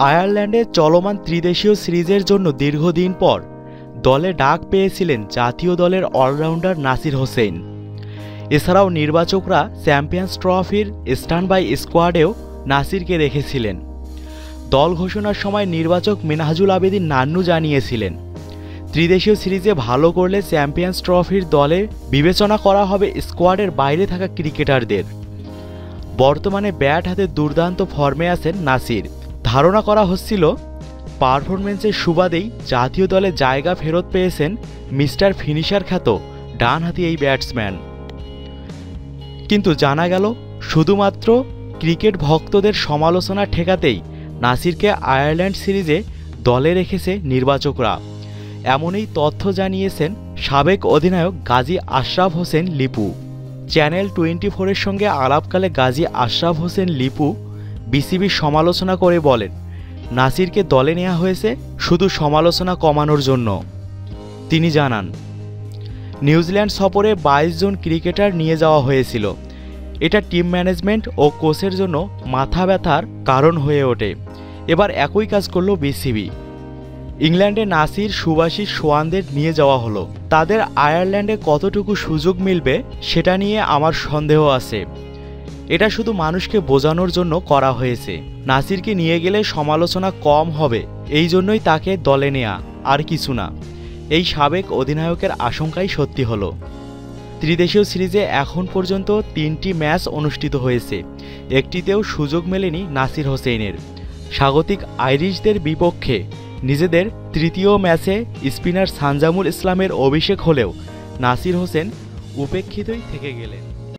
আয়ারল্যান্ডে চলমান ত্রিদেশীয় সিরিজের জন্য দীর্ঘদিন পর দলে ডাক পেয়েছিলেন জাতীয় দলের অলরাউন্ডার নাসির হোসেইন। এছাড়াও নির্বাচকরা চ্যাম্পিয়ন্স ট্রফির স্ট্যান্ডবাই স্কোয়াডেও নাসিরকে রেখেছিলেন। দল ঘোষণার সময় নির্বাচক মিনহাজুল আবেদীন নান্নু জানিয়েছিলেন, ত্রিদেশীয় সিরিজে ভালো করলে চ্যাম্পিয়ন্স ট্রফির দলে বিবেচনা করা হবে স্কোয়াডের বাইরে থাকা ক্রিকেটারদের। বর্তমানে ব্যাট হাতে দুর্দান্ত ফর্মে আছেন নাসির। ধারণা করা হচ্ছিল পারফরমেন্সের সুবাদেই জাতীয় দলে জায়গা ফেরত পেয়েছেন মিস্টার ফিনিশার খ্যাত ডানহাতি এই ব্যাটসম্যান। কিন্তু জানা গেল শুধুমাত্র ক্রিকেট ভক্তদের সমালোচনা ঠেকাতেই নাসিরকে আয়ারল্যান্ড সিরিজে দলে রেখেছে নির্বাচকরা। এমনই তথ্য জানিয়েছেন সাবেক অধিনায়ক গাজী আশরাফ হোসেন লিপু। চ্যানেল 24-এর সঙ্গে আলাপকালে গাজী আশরাফ হোসেন লিপু বিসিবির সমালোচনা করে বলেন, নাসিরকে দলে নেওয়া হয়েছে শুধু সমালোচনা কমানোর জন্য। তিনি জানান, নিউজিল্যান্ড সফরে 22 জন ক্রিকেটার নিয়ে যাওয়া হয়েছিল। এটা টিম ম্যানেজমেন্ট ও কোচের জন্য মাথা ব্যথার কারণ হয়ে ওঠে। এবার একই কাজ করল বিসিবি। ইংল্যান্ডে নাসির, সুভাশিস, সোয়ানদের নিয়ে যাওয়া হলো। তাদের আয়ারল্যান্ডে কতটুকু সুযোগ মিলবে সেটা নিয়ে আমার সন্দেহ আছে। এটা শুধু মানুষকে বোঝানোর জন্য করা হয়েছে। নাসিরকে নিয়ে গেলে সমালোচনা কম হবে, এই জন্যই তাকে দলে নেয়া, আর কিছু না। এই সাবেক অধিনায়কের আশঙ্কাই সত্যি হলো। ত্রিদেশীয় সিরিজে এখন পর্যন্ত 3টি ম্যাচ অনুষ্ঠিত হয়েছে, একটিতেও সুযোগ মেলেনি নাসির হোসেইনের। স্বাগতিক আইরিশদের বিপক্ষে নিজেদের তৃতীয় ম্যাচে স্পিনার সানজামুল ইসলামের অভিষেক হলেও নাসির হোসেন উপেক্ষিতই থেকে গেলেন।